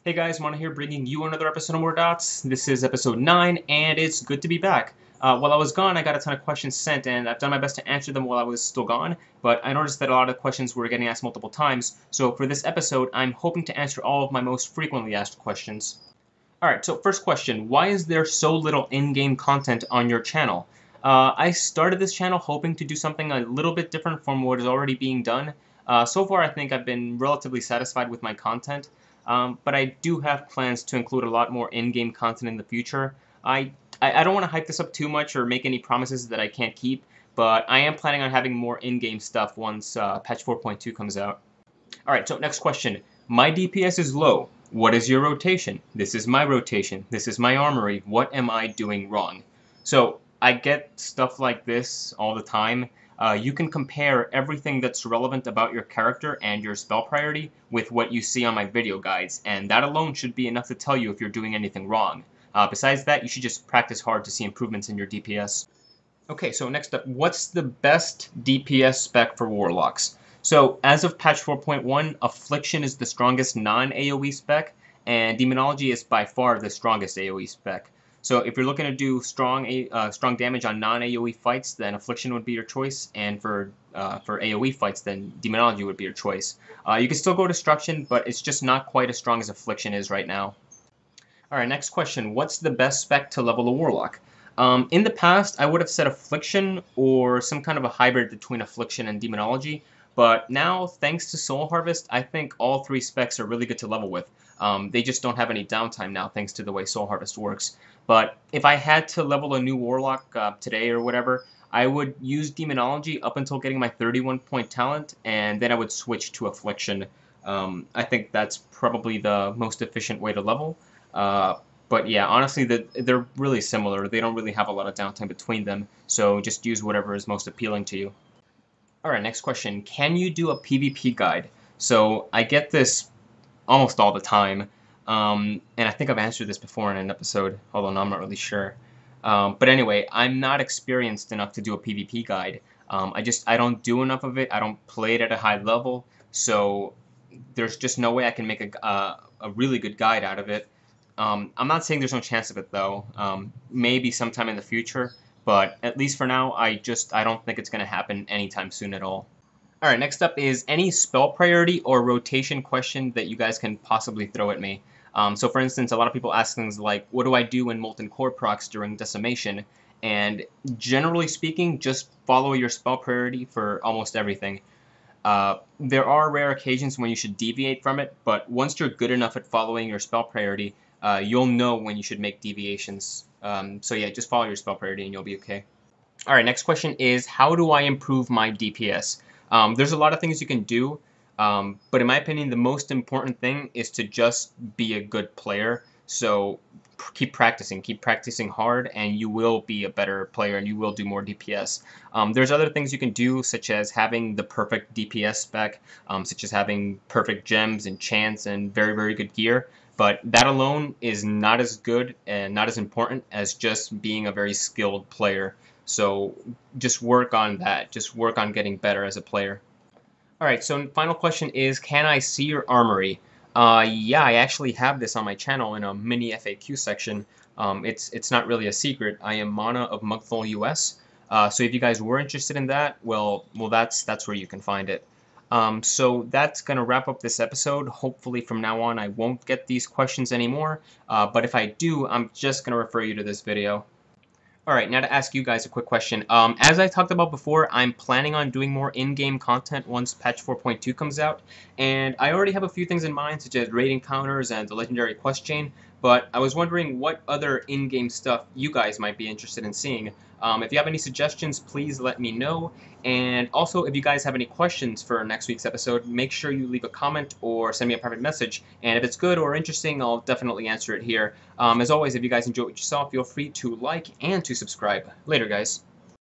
Hey guys, Mana here bringing you another episode of More Dots. This is episode 9, and it's good to be back. While I was gone, I got a ton of questions sent, and I've done my best to answer them while I was still gone, but I noticed that a lot of questions were getting asked multiple times, so for this episode, I'm hoping to answer all of my most frequently asked questions. Alright, so first question, why is there so little in-game content on your channel? I started this channel hoping to do something a little bit different from what is already being done. So far, I think I've been relatively satisfied with my content. But I do have plans to include a lot more in-game content in the future. I don't want to hype this up too much or make any promises that I can't keep, but I am planning on having more in-game stuff once patch 4.2 comes out. Alright, so next question. My DPS is low. What is your rotation? This is my rotation. This is my armory. What am I doing wrong? So, I get stuff like this all the time. You can compare everything that's relevant about your character and your spell priority with what you see on my video guides, and that alone should be enough to tell you if you're doing anything wrong. Besides that, you should just practice hard to see improvements in your DPS. Okay, so next up, what's the best DPS spec for Warlocks? So, as of patch 4.1, Affliction is the strongest non-AoE spec, and Demonology is by far the strongest AoE spec. So if you're looking to do strong damage on non-AoE fights, then Affliction would be your choice, and for AoE fights, then Demonology would be your choice. You can still go Destruction, but it's just not quite as strong as Affliction is right now. Alright, next question. What's the best spec to level a Warlock? In the past, I would have said Affliction or some kind of a hybrid between Affliction and Demonology, but now, thanks to Soul Harvest, I think all three specs are really good to level with. They just don't have any downtime now, thanks to the way Soul Harvest works. But if I had to level a new Warlock today or whatever, I would use Demonology up until getting my 31-point talent, and then I would switch to Affliction. I think that's probably the most efficient way to level. But yeah, honestly, they're really similar. They don't really have a lot of downtime between them, so just use whatever is most appealing to you. Alright, next question. Can you do a PvP guide? So, I get this almost all the time, and I think I've answered this before in an episode, although no, I'm not really sure. But anyway, I'm not experienced enough to do a PvP guide. I don't do enough of it, I don't play it at a high level, so there's just no way I can make a really good guide out of it. I'm not saying there's no chance of it, though. Maybe sometime in the future. But at least for now, I don't think it's going to happen anytime soon at all. Alright, next up is any spell priority or rotation question that you guys can possibly throw at me. So for instance, a lot of people ask things like, what do I do in Molten Core procs during Decimation? And generally speaking, just follow your spell priority for almost everything. There are rare occasions when you should deviate from it, but once you're good enough at following your spell priority, you'll know when you should make deviations. So yeah, just follow your spell priority and you'll be okay. Alright, next question is, how do I improve my DPS? There's a lot of things you can do, but in my opinion, the most important thing is to just be a good player. So keep practicing hard, and you will be a better player and you will do more DPS. There's other things you can do, such as having the perfect DPS spec, such as having perfect gems and chants and very, very good gear. But that alone is not as good and not as important as just being a very skilled player. So just work on that. Just work on getting better as a player. Alright, so final question is, can I see your armory? Yeah, I actually have this on my channel in a mini FAQ section. It's not really a secret. I am Mana of Mugthul US. So if you guys were interested in that, well, that's where you can find it. So that's going to wrap up this episode. Hopefully from now on I won't get these questions anymore, but if I do, I'm just going to refer you to this video. Alright, now to ask you guys a quick question. As I talked about before, I'm planning on doing more in-game content once patch 4.2 comes out, and I already have a few things in mind, such as raid encounters and the legendary quest chain, but I was wondering what other in-game stuff you guys might be interested in seeing. If you have any suggestions, please let me know, and also if you guys have any questions for next week's episode, make sure you leave a comment or send me a private message, and if it's good or interesting, I'll definitely answer it here. As always, if you guys enjoyed what you saw, feel free to like and to subscribe. Later, guys.